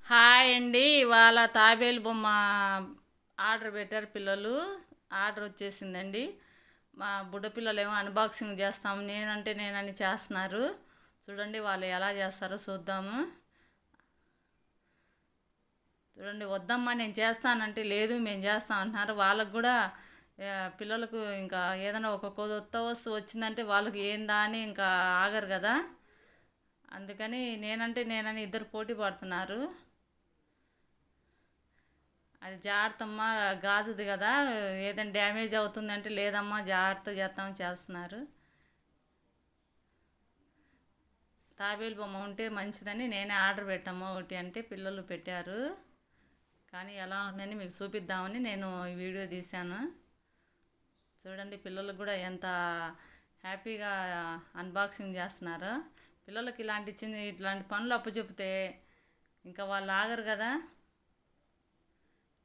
Hi అండి. ఇవాళ తాబేలు బొమ్మ ఆర్డర్ పెట్టారు పిల్లలు. ఆర్డర్ వచ్చేసిందండి. మా బుడ్డ పిల్లలేమో అన్బాక్సింగ్ చేస్తాము నేనంటే నేనని చేస్తున్నారు. చూడండి వాళ్ళు ఎలా చేస్తారో చూద్దాము. చూడండి, వద్దమ్మా నేను చేస్తానంటే లేదు మేము చేస్తాం అంటున్నారు. వాళ్ళకు కూడా పిల్లలకు ఇంకా ఏదైనా ఒక కొత్త వస్తువు వచ్చిందంటే వాళ్ళకి ఏందా అని ఇంకా ఆగరు కదా. అందుకని నేనంటే నేనని ఇద్దరు పోటీ పడుతున్నారు. అది జాగ్రత్తమ్మా, గాజుది కదా, ఏదైనా డ్యామేజ్ అవుతుందంటే లేదమ్మా జాగ్రత్త చేస్తామని చేస్తున్నారు. తాబేలు బొమ్మ ఉంటే మంచిదని నేనే ఆర్డర్ పెట్టాము ఒకటి అంటే పిల్లలు పెట్టారు. కానీ ఎలా ఉందని మీకు చూపిద్దామని నేను ఈ వీడియో తీశాను. చూడండి పిల్లలకు కూడా ఎంత హ్యాపీగా అన్బాక్సింగ్ చేస్తున్నారు. పిల్లలకి ఇట్లాంటి పనులు అప్పచెప్తే ఇంకా వాళ్ళు ఆగరు కదా.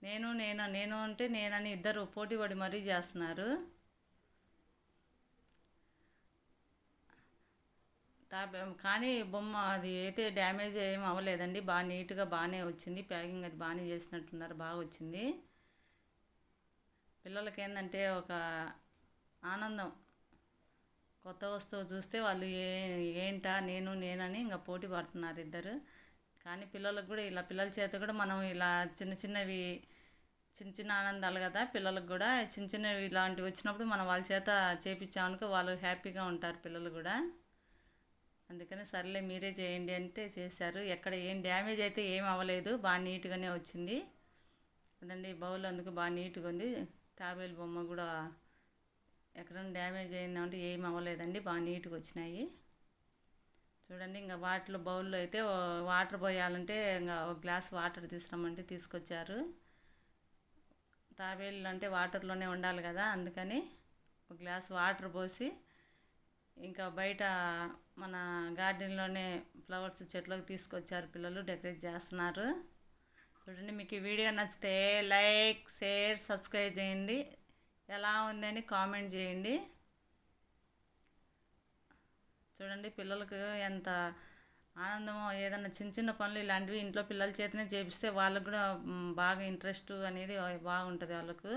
నేను నేను నేను అంటే నేనని ఇద్దరు పోటీ పడి మరీ చేస్తున్నారు. కానీ బొమ్మ అది అయితే డ్యామేజ్ ఏం అవ్వలేదండి. బాగా నీట్గా బాగానే వచ్చింది. ప్యాకింగ్ అది బాగానే చేసినట్టున్నారు, బాగా వచ్చింది. పిల్లలకి ఏంటంటే ఒక ఆనందం. కొత్త వస్తువు చూస్తే వాళ్ళు ఏంటా నేనని ఇంకా పోటీ పడుతున్నారు ఇద్దరు. కానీ పిల్లలకు కూడా ఇలా పిల్లల చేత కూడా మనం ఇలా చిన్న చిన్నవి చిన్న చిన్న ఆనందాలు కదా. పిల్లలకు కూడా చిన్న చిన్నవి ఇలాంటివి వచ్చినప్పుడు మనం వాళ్ళ చేత చేపించామనుకో వాళ్ళు హ్యాపీగా ఉంటారు పిల్లలు కూడా. అందుకని సర్లే మీరే చేయండి అంటే చేశారు. ఎక్కడ ఏం డ్యామేజ్ అయితే ఏం అవ్వలేదు, బాగా నీట్గానే వచ్చింది. అదండి బౌల్ అందుకు బాగా నీట్గా ఉంది. తాబేలు బొమ్మ కూడా ఎక్కడైనా డ్యామేజ్ అయిందంటే ఏం అవ్వలేదండి, బాగా నీట్గా వచ్చినాయి. చూడండి ఇంకా వాటిలో బౌల్లో అయితే వాటర్ పోయాలంటే ఇంకా ఒక గ్లాస్ వాటర్ తీసుకురమ్మంటే తీసుకొచ్చారు. తాబేళ్ళు అంటే వాటర్లోనే ఉండాలి కదా, అందుకని ఒక గ్లాస్ వాటర్ పోసి ఇంకా బయట మన గార్డెన్లోనే ఫ్లవర్స్ చెట్లకు తీసుకొచ్చారు పిల్లలు, డెకరేట్ చేస్తున్నారు. చూడండి, మీకు ఈ వీడియో నచ్చితే లైక్, షేర్, సబ్స్క్రైబ్ చేయండి. ఎలా ఉందని కామెంట్ చేయండి. చూడండి పిల్లలకు ఎంత ఆనందమో. ఏదైనా చిన్న చిన్న పనులు ఇలాంటివి ఇంట్లో పిల్లల చేతనే చేపిస్తే వాళ్ళకు కూడా బాగా ఇంట్రెస్ట్ అనేది బాగుంటుంది వాళ్ళకు.